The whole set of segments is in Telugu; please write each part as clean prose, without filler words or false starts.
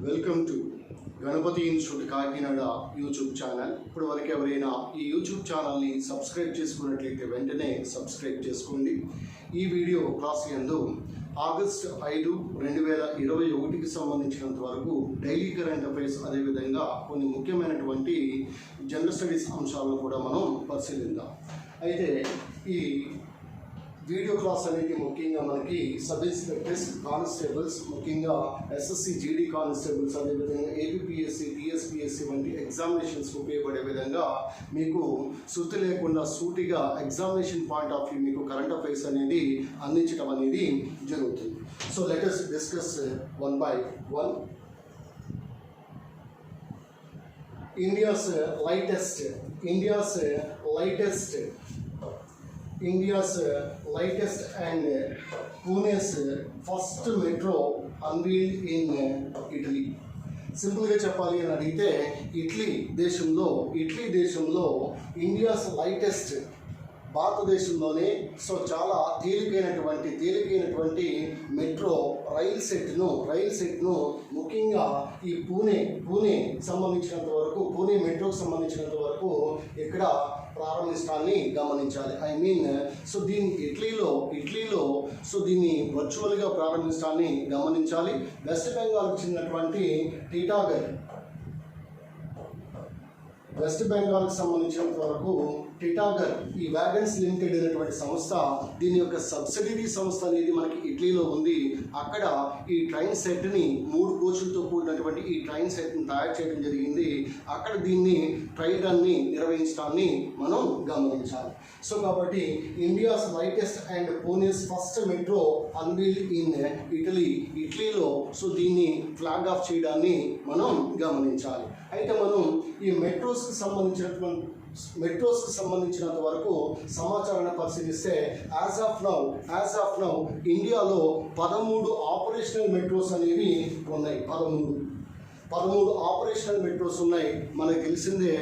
Welcome to Ganapathi institute Kakinada YouTube channel. ఇప్పుడు వరకు ఎవరైనా ఈ యూట్యూబ్ ఛానల్ని సబ్స్క్రైబ్ చేసుకున్నట్లయితే వెంటనే సబ్స్క్రైబ్ చేసుకోండి. ఈ వీడియో క్లాస్ యందు ఆగస్టు 5, 2021కి సంబంధించినంత వరకు డైలీ కరెంట్ అఫైర్స్, అదేవిధంగా కొన్ని ముఖ్యమైనటువంటి జనరల్ స్టడీస్ అంశాలను కూడా మనం పరిశీలిద్దాం. అయితే ఈ వీడియో క్లాస్ అనేది ముఖ్యంగా మనకి సబ్ ఇన్స్పెక్టర్స్, కానిస్టేబుల్స్, ముఖ్యంగా ఎస్ఎస్సి, జీడీ కానిస్టేబుల్స్, అదేవిధంగా ఏపీపీఎస్సి, టీఎస్పీఎస్సి వంటి ఎగ్జామినేషన్స్కి ఉపయోగపడే విధంగా మీకు శృతి లేకుండా సూటిగా ఎగ్జామినేషన్ పాయింట్ ఆఫ్ వ్యూ మీకు కరెంట్ అఫైర్స్ అనేది అందించడం అనేది జరుగుతుంది. So let us discuss one by one. India's lightest and Pune's first metro unveiled in Italy. సింపుల్గా చెప్పాలి అని అడిగితే ఇటలీ దేశంలో ఇండియాస్ లైటెస్ట్, భారతదేశంలోనే చాలా తేలికైనటువంటి మెట్రో రైల్ సెట్ను ముఖ్యంగా ఈ పూణే సంబంధించినంత వరకు, పూణే మెట్రోకి సంబంధించినంత వరకు ఇక్కడ ప్రారంభించడాన్ని గమనించాలి. దీన్ని ఇటలీలో దీన్ని వర్చువల్గా ప్రారంభించడాన్ని గమనించాలి. వెస్ట్ బెంగాల్కి చెందినటువంటి సంబంధించినంత వరకు టిటాగర్ ఈ వ్యాగన్స్ లిమిటెడ్ అనేటువంటి సంస్థ, దీని యొక్క సబ్సిడరీ సంస్థ అనేది మనకి ఇటలీలో ఉంది. అక్కడ ఈ ట్రైన్ సెట్ని 3 కోచ్లతో కూడినటువంటి ఈ ట్రైన్ సెట్ని తయారు చేయడం జరిగింది. అక్కడ దీన్ని ట్రైల్ రన్ని నిర్వహించడాన్ని మనం గమనించాలి. సో కాబట్టి India's lightest and Pune's first metro unveiled in ఇటలీలో దీన్ని ఫ్లాగ్ ఆఫ్ చేయడాన్ని మనం గమనించాలి. అయితే మనం ఈ మెట్రోస్కి సంబంధించినంత వరకు సమాచారాన్ని పరిశీలిస్తే యాజ్ ఆఫ్ నౌ ఇండియాలో 13 ఆపరేషనల్ మెట్రోస్ అనేవి ఉన్నాయి. 13 ఆపరేషనల్ మెట్రోస్ ఉన్నాయి. మనకు తెలిసిందే.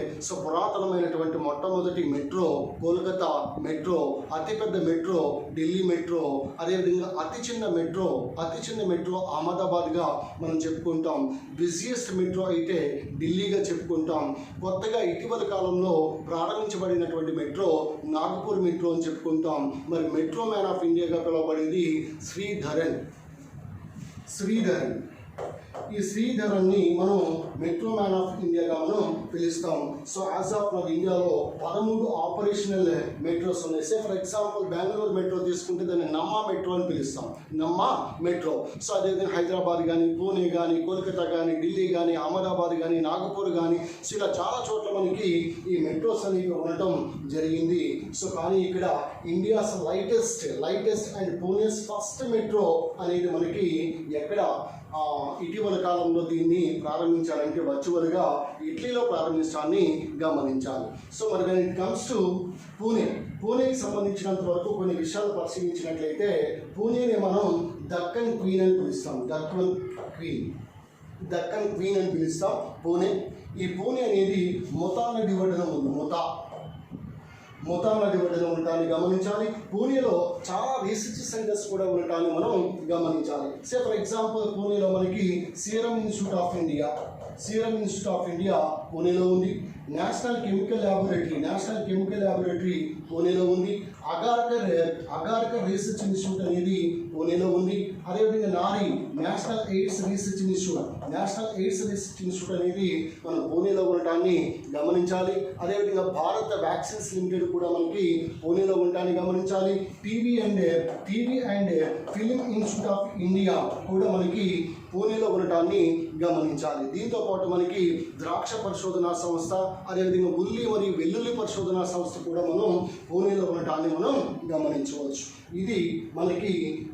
పురాతనమైనటువంటి మొట్టమొదటి మెట్రో కోల్కతా మెట్రో, అతిపెద్ద మెట్రో ఢిల్లీ మెట్రో, అదేవిధంగా అతి చిన్న మెట్రో అహ్మదాబాద్గా మనం చెప్పుకుంటాం. బిజియెస్ట్ మెట్రో అయితే ఢిల్లీగా చెప్పుకుంటాం. కొత్తగా ఇటీవల కాలంలో ప్రారంభించబడినటువంటి మెట్రో నాగపూర్ మెట్రో అని చెప్పుకుంటాం. మరి మెట్రో మ్యాన్ ఆఫ్ ఇండియాగా పిలువబడేది శ్రీధరన్. ఈ శ్రీధరన్ని మనం మెట్రో మ్యాన్ ఆఫ్ ఇండియాగా మనం పిలుస్తాం. యాజ్ ఆఫ్ నౌ ఇండియాలో 13 ఆపరేషనల్ మెట్రోస్ ఉన్నాయి. ఫర్ ఎగ్జాంపుల్ బెంగళూరు మెట్రో తీసుకుంటే దాన్ని నమ్మా మెట్రో అని పిలుస్తాం. నమ్మా మెట్రో. అదేవిధంగా హైదరాబాద్ కానీ, పూణే కానీ, కోల్కతా కానీ, ఢిల్లీ కానీ, అహ్మదాబాద్ కానీ, నాగపూర్ కానీ, ఇలా చాలా చోట్ల మనకి ఈ మెట్రోస్ అనేవి ఉండటం జరిగింది. కానీ ఇక్కడ India's lightest and Pune's first metro అనేది మనకి ఎక్కడ ఇటీవల కాలంలో దీన్ని ప్రారంభించాలంటే వర్చువల్గా ఇటలీలో ప్రారంభించడాన్ని గమనించాలి. మరి వెన్ ఇట్ కమ్స్ టు పూణేకి సంబంధించినంత వరకు కొన్ని విషయాలు పరిశీలించినట్లయితే పూణేని మనం దక్కన్ క్వీన్ అని పిలుస్తాం. దక్కన్ క్వీన్ అని పిలుస్తాం పూణే. ఈ పూణే అనేది మొతా నది ఒడ్డున ఉంది. మొతా నది ఒడ్డున ఉండటాన్ని గమనించాలి. పూణేలో చాలా రీసెర్చ్ సెంటర్స్ కూడా ఉండటాన్ని మనం గమనించాలి. ఫర్ ఎగ్జాంపుల్ పూణేలో మనకి సీరం ఇన్స్టిట్యూట్ ఆఫ్ ఇండియా పూణేలో ఉంది. నేషనల్ కెమికల్ ల్యాబొరేటరీ పూణేలో ఉంది. అగార్కర్ రీసెర్చ్ ఇన్స్టిట్యూట్ అనేది పూణేలో ఉంది. అదేవిధంగా నేషనల్ ఎయిడ్స్ రీసెర్చ్ ఇన్స్టిట్యూట్ అనేది మనం పూణేలో ఉండటాన్ని గమనించాలి. అదేవిధంగా భారత వ్యాక్సిన్స్ లిమిటెడ్ కూడా మనకి పూణేలో ఉండటాన్ని గమనించాలి. TV and film institute of India కూడా మనకి పూణేలో ఉండటాన్ని గమనించాలి. దీంతో పాటు మనకి ద్రాక్ష పరిశోధనా సంస్థ, అదేవిధంగా ఉల్లి మరియు వెల్లుల్లి పరిశోధనా సంస్థ కూడా మనం పూణేలో ఉండటాన్ని మనం గమనించవచ్చు. ఇది మనకి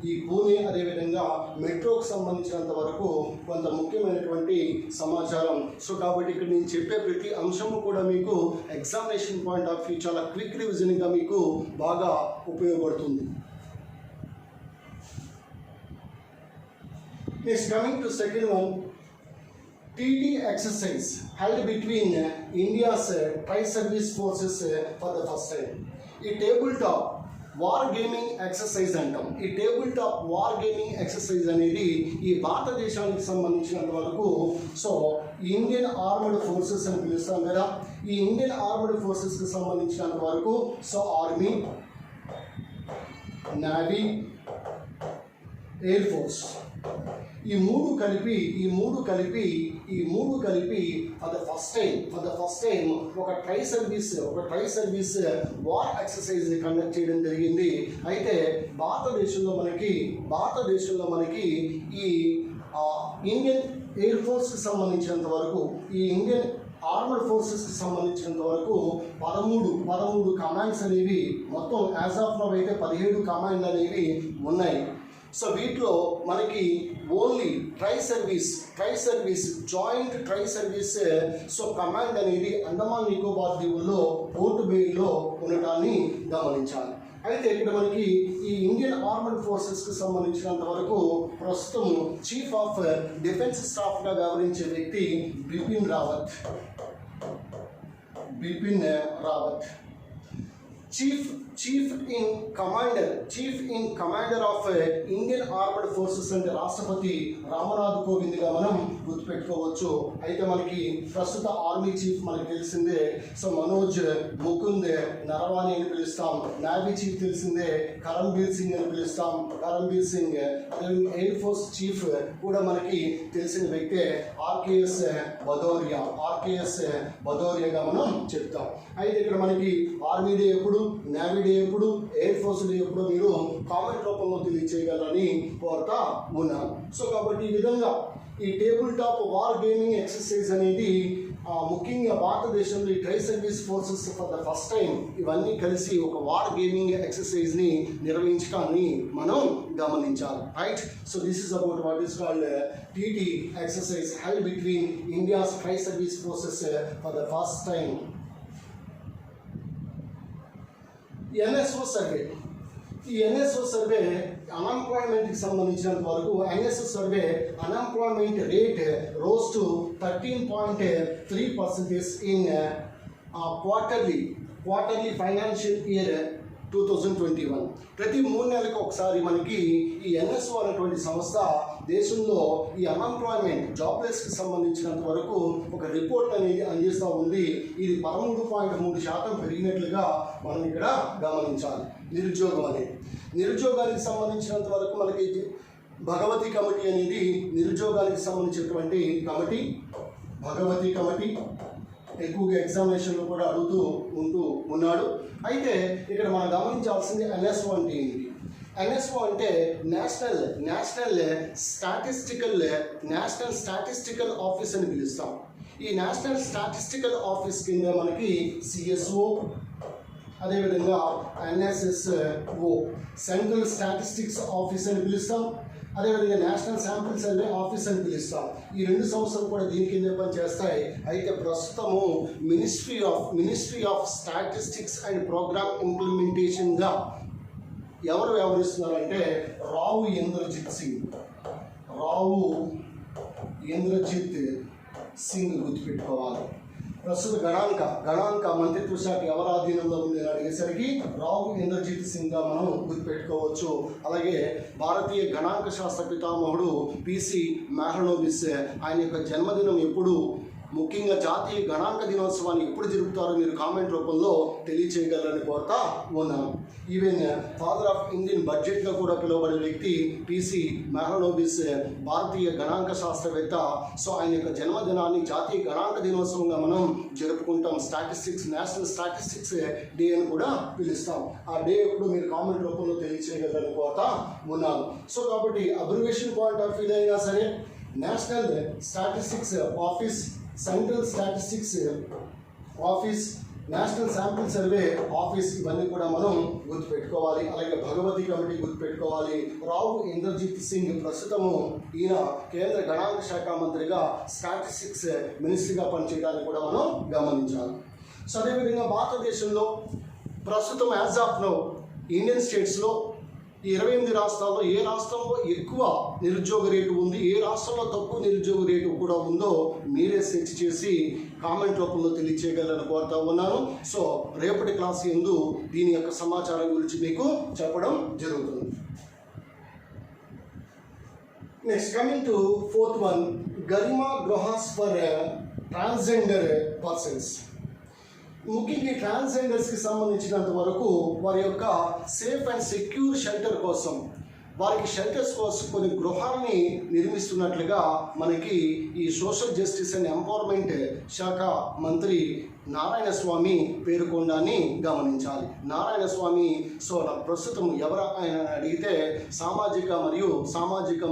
ఈ పూణే, అదేవిధంగా మెట్రోకి సంబంధించినంత వరకు కొంత ముఖ్యమైనటువంటి సమాచారం. కాబట్టి ఇక్కడ నేను చెప్పే ప్రతి అంశము కూడా మీకు ఎగ్జామినేషన్ పాయింట్ ఆఫ్ వ్యూ చాలా క్విక్ రివిజన్గా మీకు బాగా ఉపయోగపడుతుంది. Next, coming to second one, TT exercise held between India's tri-service forces for the first time. ఈ table top war gaming exercise అంటాం. ఈ table top war gaming exercise అనేది ఈ భారతదేశానికి సంబంధించినంత వరకు సో ఇండియన్ ఆర్మడ్ ఫోర్సెస్ అని పిలుస్తాం కదా, ఈ ఇండియన్ ఆర్మడ్ ఫోర్సెస్కి సంబంధించినంత వరకు so army, navy, air force ఈ మూడు కలిపి ఫర్ ద ఫస్ట్ టైం ఒక tri service war exercise conduct చేయడం జరిగింది. అయితే భారతదేశంలో మనకి ఈ ఇండియన్ ఎయిర్ ఫోర్స్కి సంబంధించినంత వరకు, ఈ ఇండియన్ ఆర్మడ్ ఫోర్సెస్కి సంబంధించినంత వరకు 13 కమాండ్స్ అనేవి మొత్తం యాజ్ ఆఫ్ నౌ అయితే 17 కమాండ్ అనేవి ఉన్నాయి. సో వీటిలో మనకి only tri service joint tri service so command అనేది అండమాన్ నికోబార్ దీవుల్లో పోర్ట్ బెయిల్లో ఉండటాన్ని గమనించాలి. అయితే ఇక్కడ మనకి ఈ ఇండియన్ ఆర్మడ్ ఫోర్సెస్కి సంబంధించినంత వరకు ప్రస్తుతం చీఫ్ ఆఫ్ డిఫెన్స్ స్టాఫ్గా వ్యవహరించే వ్యక్తి Bipin Rawat. Chief in commander of Indian armed forces అంటే రాష్ట్రపతి రామ్నాథ్ కోవింద్గా మనం గుర్తుపెట్టుకోవచ్చు. అయితే మనకి ప్రస్తుత ఆర్మీ చీఫ్ మనకి తెలిసిందే సో మనోజ్ ముకుంద్ నరవాణి అని పిలుస్తాం. నేవీ చీఫ్ తెలిసిందే కరంబీర్ సింగ్ అని పిలుస్తాం. అదే ఎయిర్ ఫోర్స్ చీఫ్ కూడా మనకి తెలిసిన వ్యక్తే ఆర్కేఎస్ భదౌరియాగా మనం చెప్తాం. అయితే ఇక్కడ మనకి ఆర్మీ డే ఎప్పుడు, నేవీ డే ఎప్పుడు, ఎయిర్ ఫోర్స్ డే ఎప్పుడు మీరు కామెంట్ రూపంలో తెలియచేయగలరని కోరుతా ఉన్నాను. సో కాబట్టి ఈ విధంగా ఈ table top war gaming exercise అనేది ముఖ్యంగా భారతదేశంలో ఈ tri service forces for the first time ఇవన్నీ కలిసి ఒక వార్ గేమింగ్ ఎక్సర్సైజ్ని నిర్వహించడాన్ని మనం గమనించాలి. Right. So this is about what is called TT exercise held between India's tri service forces for the first time. NSO survey, ఈ ఎన్ఎస్ఓ సర్వే అన్ఎంప్లాయ్మెంట్కి సంబంధించినంత వరకు NSO survey unemployment rate rose to 13.3% in quarterly financial year 2021. ప్రతి 3 నెలలకు ఒకసారి మనకి ఈ ఎన్ఎస్ఓ అనేటువంటి సంస్థ దేశంలో ఈ అన్ఎంప్లాయ్మెంట్ జాబ్లెస్కి సంబంధించినంత వరకు ఒక రిపోర్ట్ అనేది అందిస్తూ ఉంది. ఇది 13.3% పెరిగినట్లుగా మనం ఇక్కడ గమనించాలి. నిరుద్యోగానికి సంబంధించినంత వరకు మనకి భగవతి కమిటీ అనేది నిరుద్యోగానికి సంబంధించినటువంటి భగవతి కమిటీ ఎక్కువగా ఎగ్జామినేషన్లో కూడా ఉంటూ ఉన్నాడు. అయితే ఇక్కడ మనం గమనించాల్సింది ఎన్ఎస్ఓ అంటే ఏంటి. ఎన్ఎస్ఓ అంటే నేషనల్ స్టాటిస్టికల్ ఆఫీస్ అని పిలుస్తాం. ఈ నేషనల్ స్టాటిస్టికల్ ఆఫీస్ కింద మనకి సిఎస్ఓ, అదేవిధంగా ఎన్ఎస్ఎస్ఓ సెంట్రల్ స్టాటిస్టిక్స్ ఆఫీస్ అని పిలుస్తాం. అదేవిధంగా నేషనల్ శాంపిల్ సర్వే ఆఫీస్ అని పిలుస్తాం. ఈ 2 సంస్థలు కూడా దీని కింద పనిచేస్తాయి. అయితే ప్రస్తుతము ministry of statistics and programme ఇంప్లిమెంటేషన్గా ఎవరు వ్యవహరిస్తున్నారంటే రావు ఇంద్రజిత్ సింగ్ గుర్తుపెట్టుకోవాలి. ప్రస్తుత గణాంక మంత్రిత్వ శాఖ ఎవరి ఆధీనంలో ఉంది అని అడిగేసరికి రావు ఇంద్రజిత్ సింగ్గా మనం గుర్తుపెట్టుకోవచ్చు. అలాగే భారతీయ గణాంక శాస్త్ర పితామహుడు పిసి మెహ్రానోబిస్ ఆయన యొక్క జన్మదినం ఎప్పుడు, ముఖ్యంగా జాతీయ గణాంక దినోత్సవాన్ని ఎప్పుడు జరుపుతారో మీరు కామెంట్ రూపంలో తెలియచేయగలరని కోరుతా ఉన్నాను. ఈవెన్ ఫాదర్ ఆఫ్ ఇండియన్ బడ్జెట్గా కూడా పిలువబడే వ్యక్తి పిసి మెహ్రానోబిస్ భారతీయ గణాంక శాస్త్రవేత్త. సో ఆయన యొక్క జన్మదినాన్ని జాతీయ గణాంక దినోత్సవంగా మనం జరుపుకుంటాం. నేషనల్ స్టాటిస్టిక్స్ డే అని కూడా పిలుస్తాం. ఆ డే ఎప్పుడు మీరు కామెంట్ రూపంలో తెలియచేయగలరని కోరుతా ఉన్నాను. సో కాబట్టి అబ్రివేషన్ పాయింట్ ఆఫ్ వ్యూ అయినా సరే national statistics office, central statistics office, national sample survey office ఇవన్నీ కూడా మనం గుర్తుపెట్టుకోవాలి. అలాగే భగవతి కమిటీ గుర్తుపెట్టుకోవాలి. రావు ఇంద్రజిత్ సింగ్ ప్రస్తుతము ఈయన కేంద్ర గణాంక శాఖ మంత్రిగా స్టాటిస్టిక్స్ మినిస్ట్రీగా పనిచేయడానికి కూడా మనం గమనించాలి. సో అదేవిధంగా భారతదేశంలో ప్రస్తుతం యాజ్ ఆఫ్ నౌ ఇండియన్ స్టేట్స్లో ఈ 28 రాష్ట్రాల్లో ఏ రాష్ట్రంలో ఎక్కువ నిరుద్యోగ రేటు ఉంది, ఏ రాష్ట్రంలో తక్కువ నిరుద్యోగ రేటు కూడా ఉందో మీరే సెర్చ్ చేసి కామెంట్ రూపంలో తెలియచేయగలని కోరుతా ఉన్నాను. సో రేపటి క్లాస్ యందు దీని యొక్క సమాచారం గురించి మీకు చెప్పడం జరుగుతుంది. Next coming to fourth one, Garima Grihas for transgender persons. ముఖ్యంగా ట్రాన్స్జెండర్స్కి సంబంధించినంత వరకు వారి యొక్క సేఫ్ అండ్ సెక్యూర్ షెల్టర్ కోసం, వారికి షెల్టర్స్ కోసం కొన్ని గృహాలని నిర్మిస్తున్నట్లుగా మనకి ఈ సోషల్ జస్టిస్ అండ్ ఎంపవర్మెంట్ శాఖ మంత్రి నారాయణ స్వామి పేర్కొండాన్ని గమనించాలి. నారాయణ స్వామి ప్రస్తుతం ఎవరు ఆయన అడిగితే సామాజిక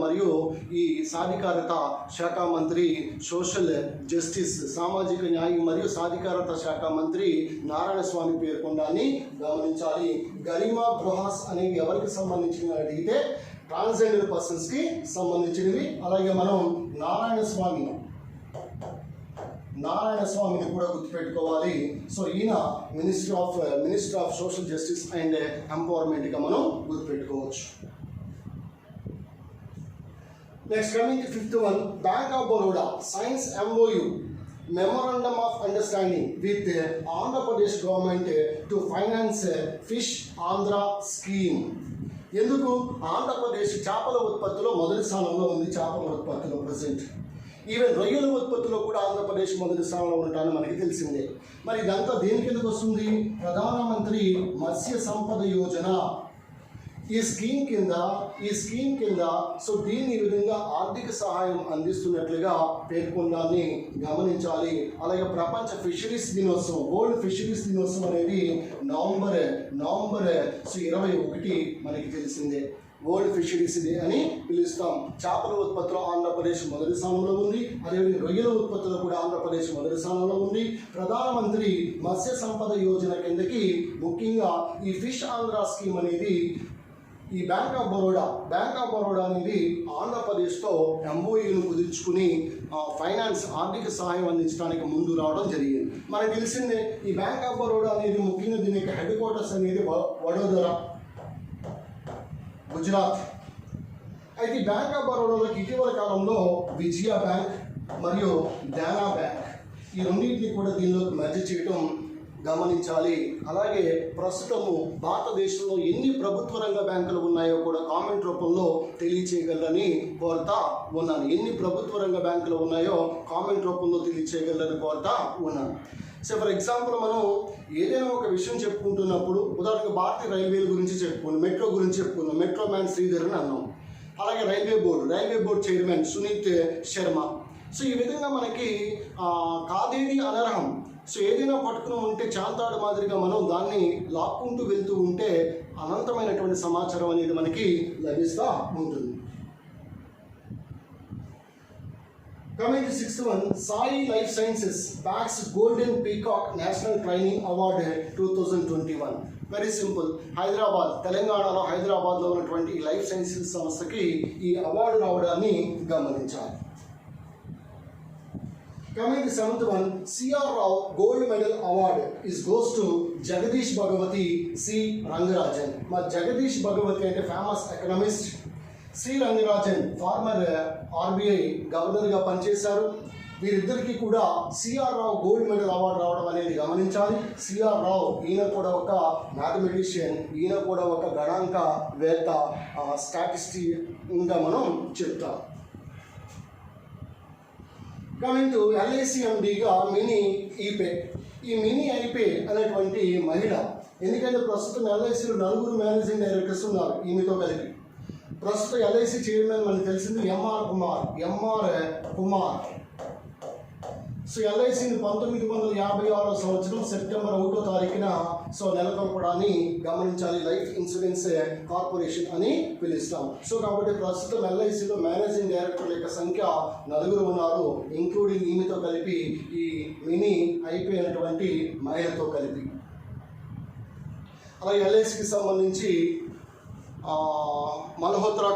మరియు ఈ సాధికారత శాఖ మంత్రి, సోషల్ జస్టిస్, సామాజిక న్యాయం మరియు సాధికారత శాఖ మంత్రి నారాయణ స్వామి పేర్కొండాన్ని గమనించాలి. గరిమా గృహాస్ అనేవి ఎవరికి సంబంధించినవి అడిగితే ట్రాన్స్జెండర్ పర్సన్స్కి సంబంధించినవి. అలాగే మనం నారాయణ స్వామిని కూడా గుర్తుపెట్టుకోవాలి. సో ఈయన minister of social justice and ఎంపవర్మెంట్గా మనం గుర్తుపెట్టుకోవచ్చు. Next coming to fifth one, bank of Baroda signs MOU Memorandum of Understanding with Andhra Pradesh government to finance Fish Andhra scheme. ఎందుకు? ఆంధ్రప్రదేశ్ చేపల ఉత్పత్తిలో మొదటి స్థానంలో ఉంది. చేపల ఉత్పత్తిలో ప్రజెంట్ ఈవెన్ రొయ్యల ఉత్పత్తిలో కూడా ఆంధ్రప్రదేశ్ మొదటి స్థానంలో ఉండటాన్ని మనకి తెలిసిందే. మరి ఇదంతా దేని కిందకు వస్తుంది? ప్రధానమంత్రి మత్స్య సంపద యోజన ఈ స్కీమ్ కింద సో దీన్ని ఈ విధంగా ఆర్థిక సహాయం అందిస్తున్నట్లుగా పేర్కొందాన్ని గమనించాలి. అలాగే ప్రపంచ ఫిషరీస్ దినోత్సవం, వరల్డ్ ఫిషరీస్ దినోత్సవం అనేది నవంబర్ 21 మనకి తెలిసిందే. వరల్డ్ ఫిషరీస్ డే అని పిలుస్తాం. చేపల ఉత్పత్తిలో ఆంధ్రప్రదేశ్ మొదటి స్థానంలో ఉంది. అదేవిధంగా రొయ్యల ఉత్పత్తిలో కూడా ఆంధ్రప్రదేశ్ మొదటి స్థానంలో ఉంది. ప్రధానమంత్రి మత్స్య సంపద యోజన కిందకి ముఖ్యంగా ఈ ఫిష్ ఆంధ్ర స్కీమ్ అనేది, ఈ బ్యాంక్ ఆఫ్ బరోడా అనేది ఆంధ్రప్రదేశ్తో MOUను కుదుర్చుకుని ఫైనాన్స్ ఆర్థిక సహాయం అందించడానికి ముందు రావడం జరిగింది. మనకు తెలిసిందే ఈ బ్యాంక్ ఆఫ్ బరోడా అనేది ముఖ్యంగా దీని యొక్క హెడ్ క్వార్టర్స్ అనేది వడోదర, గుజరాత్. అయితే బ్యాంక్ ఆఫ్ బరోడాలోకి ఇటీవల కాలంలో విజయ బ్యాంక్ మరియు దేనా బ్యాంక్ ఈ రెండింటిని కూడా దీనిలోకి మెర్జ్ చేయడం గమనించాలి. అలాగే ప్రస్తుతము భారతదేశంలో ఎన్ని ప్రభుత్వ రంగ బ్యాంకులు ఉన్నాయో కూడా కామెంట్ రూపంలో తెలియచేయగలరని కోరుతా ఉన్నాను. ఎన్ని ప్రభుత్వ రంగ బ్యాంకులు ఉన్నాయో కామెంట్ రూపంలో తెలియచేయగలరని కోరుతా ఉన్నాను. సో ఫర్ ఎగ్జాంపుల్ మనం ఏదైనా ఒక విషయం చెప్పుకుంటున్నప్పుడు, ఉదాహరణకు భారతీయ రైల్వేల గురించి చెప్పుకున్నాం, మెట్రో గురించి చెప్పుకున్నాం, మెట్రో మ్యాన్ శ్రీధర్ అని అన్నాం. అలాగే railway board chairman Sunith Sharma. So ఈ విధంగా మనకి కాదేది అనర్హం. సో ఏదైనా పట్టుకుని ఉంటే చాంతాడు మాదిరిగా మనం దాన్ని లాక్కుంటూ వెళ్తూ ఉంటే అనంతమైనటువంటి సమాచారం అనేది మనకి లభిస్తూ ఉంటుంది. Coming to sixth one, Sai Life Sciences bags Golden Peacock National Training Award 2021. Very simple, తెలంగాణలో హైదరాబాద్లో ఉన్నటువంటి ఈ లైఫ్ సైన్సెస్ సంస్థకి ఈ అవార్డు రావడాన్ని గమనించాలి. Coming to seventh one, C.R. Rao Gold Medal Award goes to Jagadish Bhagavati C. Rangarajan. మా జగదీష్ భగవతి అంటే famous economist, C Rangarajan former RBI గవర్నర్గా పనిచేశారు. వీరిద్దరికీ కూడా CR Rao gold medal award రావడం అనేది గమనించాలి. సిఆర్ రావు ఈయన కూడా ఒక మ్యాథమెటిషియన్, ఈయన కూడా ఒక గణాంకవేత్త, స్టాటిస్టిక్గా మనం చెప్తాం. కమింగ్ టు LICMDగా మినీ ఈపే. ఈ మినీ ఐపే అనేటువంటి మహిళ, ఎందుకంటే ప్రస్తుతం LICలో 4 మేనేజింగ్ డైరెక్టర్స్ ఉన్నారు ఈమెతో కలిపి. ప్రస్తుతం LIC చైర్మన్ మనకు తెలిసింది ఎంఆర్ కుమార్. సో LICని 1956 సంవత్సరం సెప్టెంబర్ 1వ తారీఖున నెలకొల్పడాన్ని గమనించాలి. లైఫ్ ఇన్సూరెన్స్ కార్పొరేషన్ అని పిలుస్తాం. సో కాబట్టి ప్రస్తుతం LICలో మేనేజింగ్ డైరెక్టర్ల యొక్క సంఖ్య 4 ఉన్నారు, ఇంక్లూడింగ్ ఈమెతో కలిపి, ఈ మినీ ఐపీ అయినటువంటి మహిళతో కలిపి. అలాగే LICకి సంబంధించి మల్హోత్రా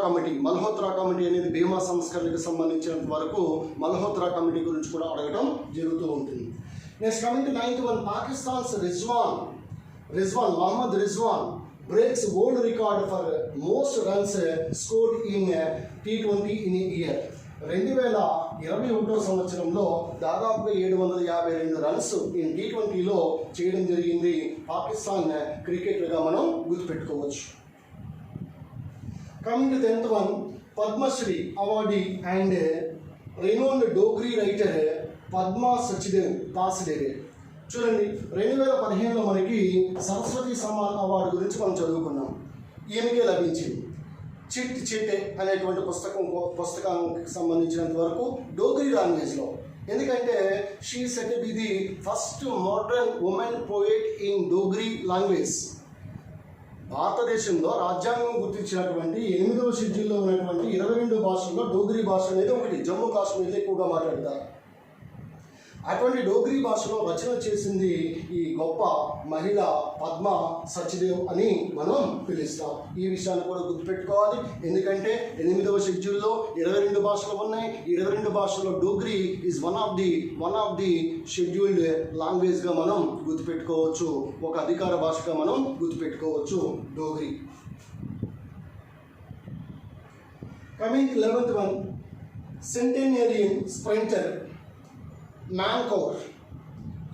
కమిటీ అనేది బీమా సంస్కరణకు సంబంధించినంత వరకు మల్హోత్రా కమిటీ గురించి కూడా అడగడం జరుగుతూ ఉంటుంది. Next coming to 9th one, Pakistan's Mohammad Rizwan breaks world record for most runs scored in T20 in a year. 2021 సంవత్సరంలో దాదాపుగా 752 రన్స్ ఇన్ T20లో చేయడం జరిగింది పాకిస్తాన్ క్రికెటర్గా మనం గుర్తుపెట్టుకోవచ్చు. Coming to 10th one, Padmashri awardee and renowned Dogri writer Padma Sachdev దాస్డే. చూడండి, 2015లో మనకి సరస్వతి సమ్మాన్ అవార్డు గురించి మనం చదువుకున్నాం. ఈమెకే లభించింది. చిట్ చిటే అనేటువంటి పుస్తకానికి సంబంధించినంత వరకు డోగ్రీ లాంగ్వేజ్లో. ఎందుకంటే she said to be the first modern women poet in Dogri language. భారతదేశంలో రాజ్యాంగం గుర్తించినటువంటి 8వ షెడ్యూల్లో ఉన్నటువంటి 22 భాషల్లో డోగ్రీ భాష అనేది ఒకటి. జమ్మూ కాశ్మీర్లో ఎక్కువగా మాట్లాడతారు. అటువంటి డోగ్రీ భాషలో రచన చేసింది ఈ గొప్ప మహిళ పద్మా సచ్దేవ్ అని మనం పిలుస్తాం. ఈ విషయాన్ని కూడా గుర్తుపెట్టుకోవాలి. ఎందుకంటే 8వ షెడ్యూల్లో 22 భాషలు ఉన్నాయి. 22 భాషల్లో Dogri is one of the scheduled లాంగ్వేజ్గా మనం గుర్తుపెట్టుకోవచ్చు. ఒక అధికార భాషగా మనం గుర్తుపెట్టుకోవచ్చు Dogri. Coming 11th one, centenarian sprinter Man Kaur.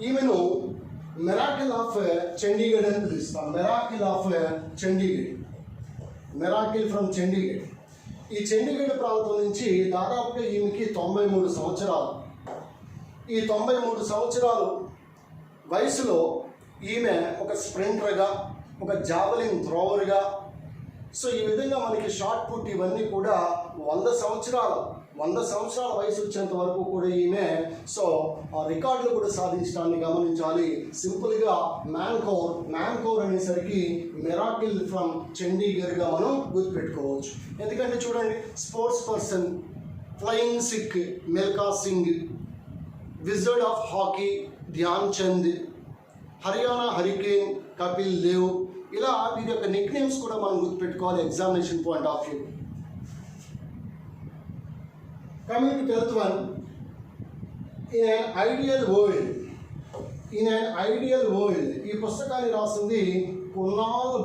ఈమెను మిరాకిల్ ఆఫ్ చండీగఢ్ అని పిలుస్తాం. Miracle from Chandigarh. ఈ చండీగఢ్ ప్రాంతం నుంచి దాదాపుగా ఈమెకి 93 సంవత్సరాలు. ఈ 93 సంవత్సరాలు వయసులో ఈమె ఒక స్ప్రింటర్గా, ఒక జావలిన్ థ్రోవర్గా, సో ఈ విధంగా మనకి షార్ట్ పుట్ ఇవన్నీ కూడా 100 సంవత్సరాల వయసు వచ్చేంత వరకు కూడా ఈమె సో ఆ రికార్డులు కూడా సాధించడాన్ని గమనించాలి. సింపుల్గా మ్యాన్కౌర్ అనేసరికి మిరాకిల్ ఫ్రమ్ చండీగఢ్గా మనం గుర్తుపెట్టుకోవచ్చు. ఎందుకంటే చూడండి, sports person, flying Sikh Milkha Singh, wizard of hockey Dhyan Chand, Haryana hurricane Kapil Dev, ఇలా వీరి యొక్క నిక్ నేమ్స్ కూడా మనం గుర్తుపెట్టుకోవాలి examination point of view. Coming to 12th one, in an ideal world, ఈ పుస్తకాన్ని రాసింది కునాల్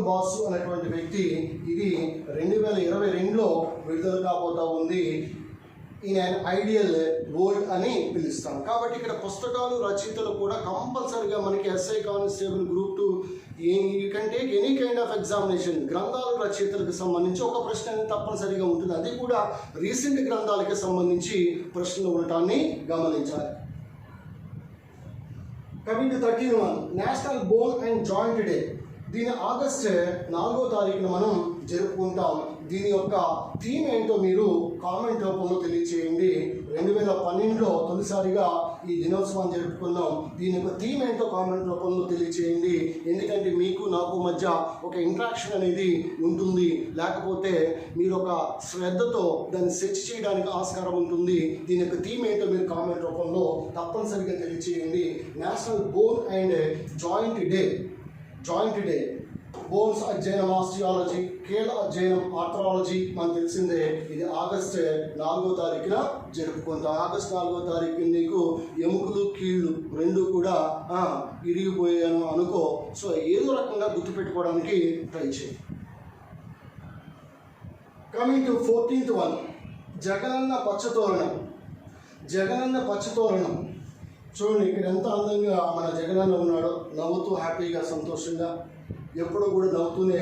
బాసు అనేటువంటి వ్యక్తి. ఇది 2022లో విడుదల కాబోతా ఉంది. ఇన్ అన్ ఐడియల్ వరల్డ్ అని పిలుస్తాం. కాబట్టి ఇక్కడ పుస్తకాలు రచయితలు కూడా కంపల్సరీగా మనకి SI constable group 2 you can take any kind of examination. గ్రంథాలు రచయితలకు సంబంధించి ఒక ప్రశ్న అనేది తప్పనిసరిగా ఉంటుంది. అది కూడా రీసెంట్ గ్రంథాలకి సంబంధించి ప్రశ్నలు ఉండటాన్ని గమనించాలి. Coming to 13th one, national bone and joint day. దీని ఆగస్టు 4వ తారీఖున మనం జరుపుకుంటాం. దీని యొక్క థీమ్ ఏంటో మీరు కామెంట్ రూపంలో తెలియచేయండి. 2012లో తొలిసారిగా ఈ దినోత్సవాన్ని జరుపుకున్నాం. దీని యొక్క థీమ్ ఏంటో కామెంట్ రూపంలో తెలియచేయండి. ఎందుకంటే మీకు నాకు మధ్య ఒక ఇంట్రాక్షన్ అనేది ఉంటుంది. లేకపోతే మీరు ఒక శ్రద్ధతో దాన్ని సెర్చ్ చేయడానికి ఆస్కారం ఉంటుంది. దీని యొక్క థీమ్ ఏంటో మీరు కామెంట్ రూపంలో తప్పనిసరిగా తెలియచేయండి. National bone and joint day. Bones అధ్యయనం ఆస్టియాలజీ, కీళ్ళ అధ్యయనం ఆర్థరాలజీ మనకు తెలిసిందే. ఇది ఆగస్టు 4వ తారీఖున జరుపుకుంటాం. ఆగస్టు 4వ తారీఖున నీకు ఎముకలు కీళ్ళు రెండు కూడా ఇరిగిపోయాను అనుకో. సో ఏదో రకంగా గుర్తుపెట్టుకోవడానికి ట్రై చేయి. Coming to 14th one, Jagananna Pachchathoranam. చూడండి, ఇక్కడ ఎంత అందంగా మన జగనన్న ఉన్నాడో, నవ్వుతూ హ్యాపీగా సంతోషంగా ఎప్పుడూ కూడా నవ్వుతూనే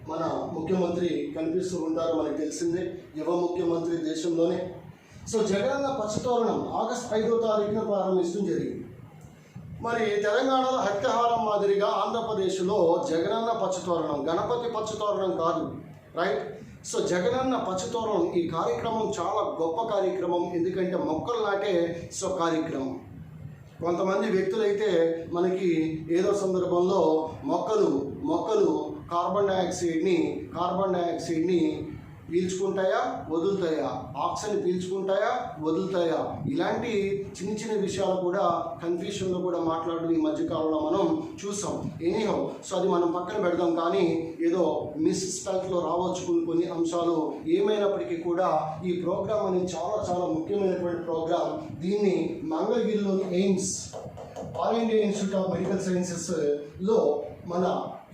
మన ముఖ్యమంత్రి కనిపిస్తూ ఉంటారు. మనకు తెలిసిందే, యువ ముఖ్యమంత్రి దేశంలోనే. సో జగనన్న పచ్చతోరణం ఆగస్టు 5వ తారీఖున ప్రారంభించడం జరిగింది. మరి తెలంగాణలో హరితహారం మాదిరిగా ఆంధ్రప్రదేశ్లో జగనన్న పచ్చతోరణం, గణపతి పచ్చతోరణం కాదు, రైట్? సో జగనన్న పచ్చతోరణం ఈ కార్యక్రమం చాలా గొప్ప కార్యక్రమం. ఎందుకంటే మొక్కలు నాటే కార్యక్రమం. కొంతమంది వ్యక్తులైతే మనకి ఏదో సందర్భంలో మొక్కలు కార్బన్ డైఆక్సైడ్ని పీల్చుకుంటాయా వదులుతాయా, ఆక్సిజన్ పీల్చుకుంటాయా వదులుతాయా, ఇలాంటి చిన్న విషయాలు కూడా కన్ఫ్యూషన్లో కూడా మాట్లాడడం ఈ మధ్యకాలంలో మనం చూసాం. ఎనీహౌ, సో అది మనం పక్కన పెడదాం. కానీ ఏదో మిస్స్పెల్ట్లో రావచ్చు కొన్ని అంశాలు. ఏమైనప్పటికీ కూడా ఈ ప్రోగ్రామ్ అనేది చాలా చాలా ముఖ్యమైనటువంటి ప్రోగ్రామ్. దీన్ని మంగళగిరిలోని AIIMS all India institute of medical సైన్సెస్లో మన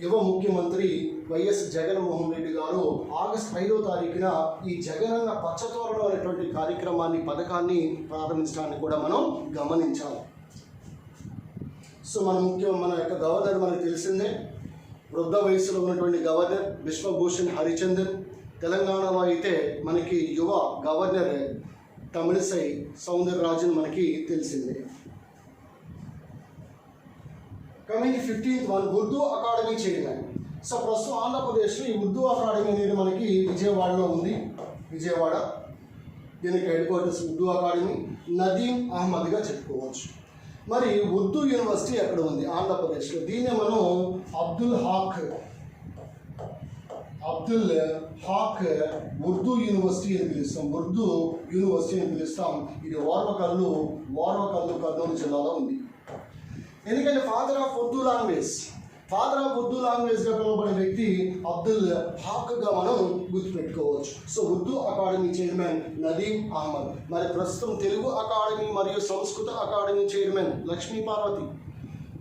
యువ ముఖ్యమంత్రి వైఎస్ జగన్మోహన్ రెడ్డి గారు ఆగస్టు 5వ తారీఖున ఈ జగనన్న పచ్చతోరణం అనేటువంటి కార్యక్రమాన్ని పథకాన్ని ప్రారంభించడాన్ని కూడా మనం గమనించాలి. సో మన యొక్క గవర్నర్ మనకు తెలిసిందే, వృద్ధ వయసులో ఉన్నటువంటి గవర్నర్ బిశ్వభూషణ్ హరిచందన్. తెలంగాణలో అయితే మనకి యువ గవర్నర్ తమిళిసై సౌందరరాజన్ మనకి తెలిసిందే. Coming 15th one, Urdu academy chairman. So ప్రస్తుతం ఆంధ్రప్రదేశ్లో ఈ ఉర్దూ అకాడమీ అనేది మనకి విజయవాడలో ఉంది. విజయవాడ, దీనికి హెడ్ క్వార్టర్స్ ఉర్దూ అకాడమీ. నదీం అహ్మద్గా చెప్పుకోవచ్చు. మరి ఉర్దూ యూనివర్సిటీ ఎక్కడ ఉంది ఆంధ్రప్రదేశ్లో? దీన్ని మనం అబ్దుల్ హాక్ ఉర్దూ యూనివర్సిటీ అని పిలుస్తాం. ఉర్దూ యూనివర్సిటీ అని పిలుస్తాం. ఇది ఓర్వకల్లు కర్నూలు జిల్లాలో ఉంది. ఎందుకంటే ఫాదర్ ఆఫ్ ఉర్దూ లాంగ్వేజ్గా పిలువబడే వ్యక్తి అబ్దుల్ హాక్గా మనం గుర్తుపెట్టుకోవచ్చు. సో ఉర్దూ అకాడమీ చైర్మన్ నదీం అహ్మద్. మరి ప్రస్తుతం తెలుగు అకాడమీ మరియు సంస్కృత అకాడమీ చైర్మన్ లక్ష్మీ పార్వతి.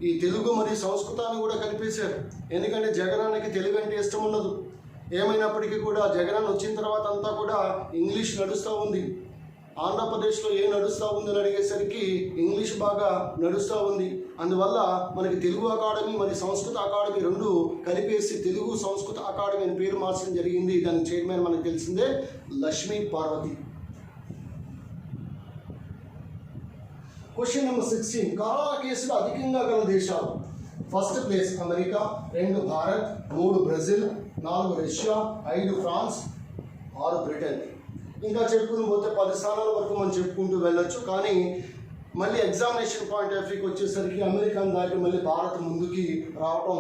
ఈ తెలుగు మరియు సంస్కృతాన్ని కూడా కలిపేశారు. ఎందుకంటే జగనానికి తెలుగు అంటే ఇష్టం ఉండదు. ఏమైనప్పటికీ కూడా జగనన్న వచ్చిన తర్వాత అంతా కూడా ఇంగ్లీష్ నడుస్తూ ఉంది. ఆంధ్రప్రదేశ్లో నడుస్తూ ఉందని అడిగేసరికి ఇంగ్లీష్ బాగా నడుస్తూ ఉంది. అందువల్ల మనకి తెలుగు అకాడమీ మరియు సంస్కృత అకాడమీ రెండు కలిపేసి తెలుగు సంస్కృత అకాడమీ అని పేరు మార్చడం జరిగింది. దాని చైర్మన్ మనకు తెలిసిందే Lakshmi Parvathi. Question number 16, corona కేసులు అధికంగా గల దేశాలు. First place America, 2 Bharat, 3 Brazil, 4 Russia, 5 France, 6 Britain. ఇంకా చెప్పుకుని పోతే 10 స్థానాల వరకు మనం చెప్పుకుంటూ వెళ్ళొచ్చు. కానీ మళ్ళీ ఎగ్జామినేషన్ పాయింట్ ఆఫ్ వ్యూకి వచ్చేసరికి అమెరికాను దాటి మళ్ళీ భారత్ ముందుకి రావటం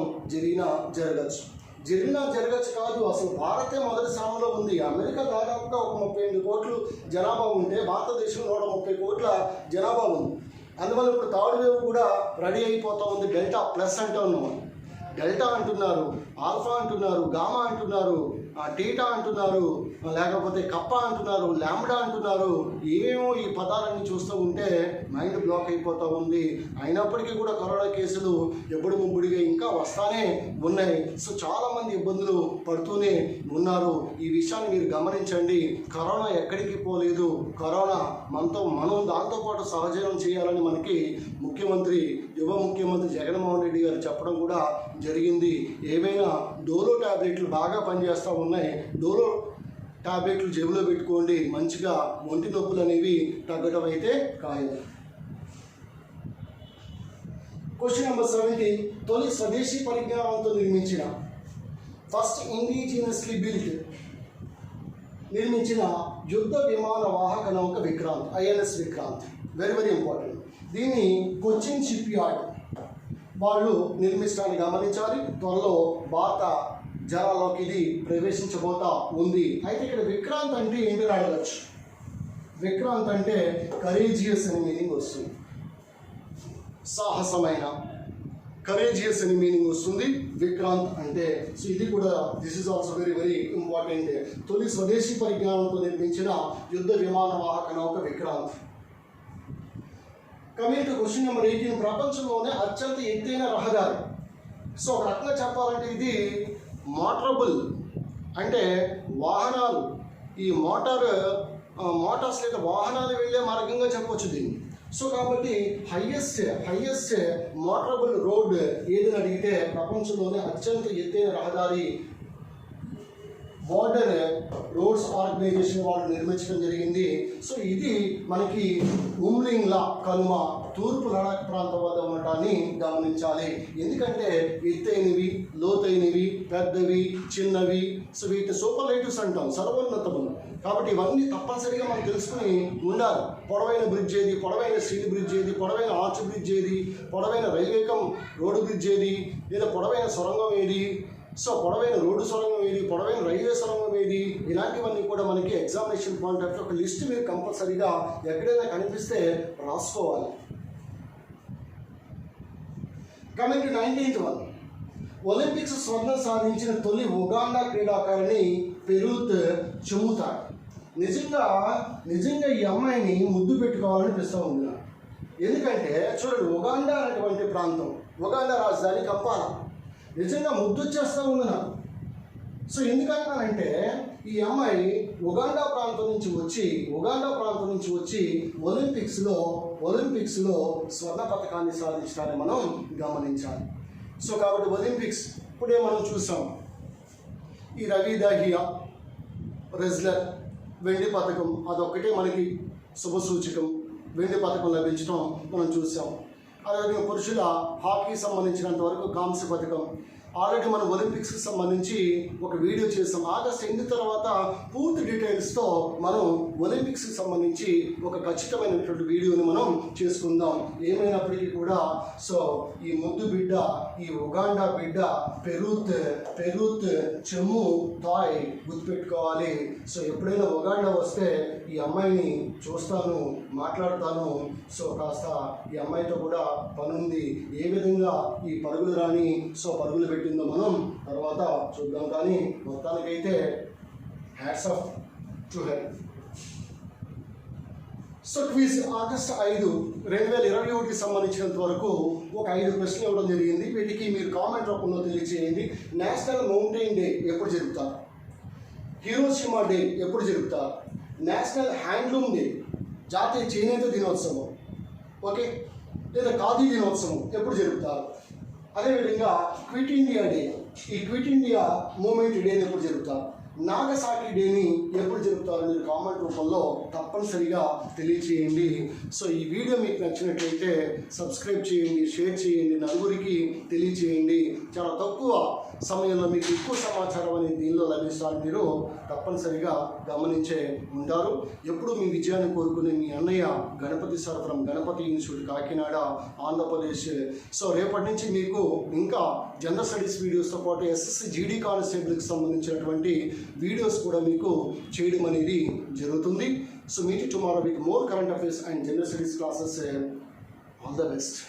జరగచ్చు కాదు, అసలు భారతే మొదటి స్థానంలో ఉంది. అమెరికా దాదాపుగా ఒక 38 కోట్లు జనాభా ఉంటే భారతదేశం 130 కోట్ల జనాభా ఉంది. అందువల్ల ఇప్పుడు థర్డ్ వేవ్ కూడా రెడీ అయిపోతూ ఉంది. డెల్టా ప్లస్ అంటూ ఉన్నాం. డెల్టా అంటున్నారు, ఆల్ఫా అంటున్నారు, గామా అంటున్నారు, టీటా అంటున్నారు, లేకపోతే కప్ప అంటున్నారు, ల్యాంబ్డా అంటున్నారు. ఏమేమో ఈ పదాలన్నీ చూస్తూ ఉంటే మైండ్ బ్లాక్ అయిపోతూ ఉంది. అయినప్పటికీ కూడా కరోనా కేసులు ఎప్పుడు ముబ్బడిగా ఇంకా వస్తానే ఉన్నాయి. సో చాలామంది ఇబ్బందులు పడుతూనే ఉన్నారు. ఈ విషయాన్ని మీరు గమనించండి. కరోనా ఎక్కడికి పోలేదు. కరోనా మనం దాంతోపాటు సహజీవనం చేయాలని మనకి యువ ముఖ్యమంత్రి జగన్మోహన్ రెడ్డి గారు చెప్పడం కూడా జరిగింది. ఏమైనా డోలో ట్యాబ్లెట్లు బాగా పనిచేస్తూ ఉన్నాయి. డోలో టాబ్లెట్లు జేబులో పెట్టుకోండి. మంచిగా ఒంటి నొప్పులు అనేవి తగ్గడం అయితే ఖాయం. క్వశ్చన్ నెంబర్ 17, తొలి స్వదేశీ పరిజ్ఞానంతో ఫస్ట్ ఇండిజినస్లీ నిర్మించిన యుద్ధ విమాన వాహక నౌక Vikrant, INS Vikrant. Very important. దీన్ని కొచ్చిన్ షిప్ యార్డ్ వాళ్ళు నిర్మించడాన్ని గమనించాలి. త్వరలో భారత జలాల్లోకి ఇది ప్రవేశించబోతా ఉంది. అయితే ఇక్కడ విక్రాంత్ అంటే ఏంటని అడగచ్చు. విక్రాంత్ అంటే కరేజియస్ అని మీనింగ్ వస్తుంది. సాహసమైన, కరేజియస్ అని మీనింగ్ వస్తుంది విక్రాంత్ అంటే. సో ఇది కూడా this is also very important. తొలి స్వదేశీ పరిజ్ఞానంతో నిర్మించిన యుద్ధ విమాన వాహక నౌక Vikrant. Coming to question number 18, ప్రపంచంలోనే అత్యంత ఎత్తైన రహదారి. సో ఒక రకంగా చెప్పాలంటే ఇది మోటరబుల్ అంటే వాహనాలు, ఈ మోటార్స్ లేదా వాహనాలు వెళ్ళే మార్గంగా చెప్పవచ్చు దీన్ని. సో కాబట్టి హైయెస్ట్ మోటరబుల్ రోడ్ ఏదని అడిగితే ప్రపంచంలోనే అత్యంత ఎత్తైన రహదారి బోర్డర్ రోడ్స్ ఆర్గనైజేషన్ వాళ్ళు నిర్మించడం జరిగింది. సో ఇది మనకి ఉమ్లింగ్లా కనుమ తూర్పు లడాక్ ప్రాంతం వద్ద ఉండటాన్ని గమనించాలి. ఎందుకంటే ఎత్తైనవి, లోతైనవి, పెద్దవి, చిన్నవి. సో వీటిని సూపర్లైటివ్స్ అంటాం, సర్వోన్నతములు. కాబట్టి ఇవన్నీ తప్పనిసరిగా మనం తెలుసుకుని ఉండాలి. పొడవైన బ్రిడ్జ్ ఏది, పొడవైన స్టీల్ బ్రిడ్జ్ ఏది, పొడవైన ఆర్చ్ బ్రిడ్జ్ ఏది, పొడవైన రోడ్డు బ్రిడ్జ్ ఏది, లేదా పొడవైన సొరంగం ఏది, సో పొడవైన రోడ్డు సొరంగం ఏది, పొడవైన రైల్వే సొరంగం ఏది, ఇలాంటివన్నీ కూడా మనకి ఎగ్జామినేషన్ పాయింట్ ఆఫ్ ఒక లిస్ట్ మీరు కంపల్సరీగా ఎక్కడైనా కనిపిస్తే రాసుకోవాలి. Coming to 19th one, Olympics స్వర్ణం సాధించిన తొలి ఉగాండా క్రీడాకారిణి పెరూత్ చెముతాడ్. నిజంగా ఈ అమ్మాయిని ముద్దు పెట్టుకోవాలనిపిస్తూ ఉంది. ఎందుకంటే చూడండి, ఉగాండా అనేటువంటి ప్రాంతం, ఉగాండా రాజధాని కంపాల. నిజంగా ముద్దొచ్చేస్తూ ఉంది నాకు. సో ఎందుకంటానంటే ఈ అమ్మాయి ఉగాండా ప్రాంతం నుంచి వచ్చి ఒలింపిక్స్లో స్వర్ణ పథకాన్ని సాధించడాన్ని మనం గమనించాలి. సో కాబట్టి ఒలింపిక్స్ ఇప్పుడే మనం చూసాం, ఈ రవి దాహియా రెజ్లర్ వెండి పథకం, అదొక్కటే మనకి శుభసూచకం. వెండి పథకం లభించడం మనం చూసాం. అదేవిధంగా పురుషుల హాకీ సంబంధించినంత వరకు కాంస్య పథకం. ఆల్రెడీ మనం ఒలింపిక్స్కి సంబంధించి ఒక వీడియో చేసాం. ఆగస్ట్ 8 తర్వాత పూర్తి డీటెయిల్స్తో మనం ఒలింపిక్స్కి సంబంధించి ఒక ఖచ్చితమైనటువంటి వీడియోని మనం చేసుకుందాం. ఏమైనప్పటికీ కూడా సో ఈ ముద్దు బిడ్డ, ఈ ఉగాండా బిడ్డ పెరూత్ చెము తాయ్ గుర్తుపెట్టుకోవాలి. సో ఎప్పుడైనా ఉగాండా వస్తే ఈ అమ్మాయిని చూస్తాను, మాట్లాడతాను. సో కాస్త ఈ అమ్మాయితో కూడా పనుంది. ఏ విధంగా ఈ పరుగులు రాని పరుగులు పెట్టిందో మనం తర్వాత చూద్దాం. కానీ మొత్తానికైతే hats off to her. So quiz August 5, 2021కి సంబంధించినంత వరకు ఒక 5 ప్రశ్నలు ఇవ్వడం జరిగింది. వీటికి మీరు కామెంట్ రూపంలో తెలియజేయండి. నేషనల్ మౌంటైన్ డే ఎప్పుడు జరుపుతారు? హిరోషిమా డే ఎప్పుడు జరుపుతారు? నేషనల్ హ్యాండ్లూమ్ డే, జాతీయ చేనేత దినోత్సవం, ఓకే, లేదా ఖాదీ దినోత్సవం ఎప్పుడు జరుపుతారు? అదేవిధంగా క్విట్ ఇండియా డే, ఈ క్విట్ ఇండియా మూమెంట్ డేని ఎప్పుడు జరుపుతారు? నాగసాకి డేని ఎప్పుడు జరుపుతారు? మీరు కామెంట్ రూపంలో తప్పనిసరిగా తెలియచేయండి. సో ఈ వీడియో మీకు నచ్చినట్లయితే సబ్స్క్రైబ్ చేయండి, షేర్ చేయండి, నలుగురికి తెలియచేయండి. చాలా తక్కువ సమయంలో మీకు ఎక్కువ సమాచారం అనేది దీనిలో లభిస్తారని మీరు తప్పనిసరిగా గమనించే ఉంటారు. ఎప్పుడు మీ విజయాన్ని కోరుకునే మీ అన్నయ్య Ganapathi sir from Ganapathi institute, Kakinada, Andhra Pradesh. So రేపటి నుంచి మీకు ఇంకా జనరల్ స్టడీస్ వీడియోస్తో పాటు ఎస్ఎస్సి జీడీ కానిస్టేబుల్కి సంబంధించినటువంటి వీడియోస్ కూడా మీకు చేయడం అనేది జరుగుతుంది. So meet tomorrow with more current affairs and general studies classes. All the best.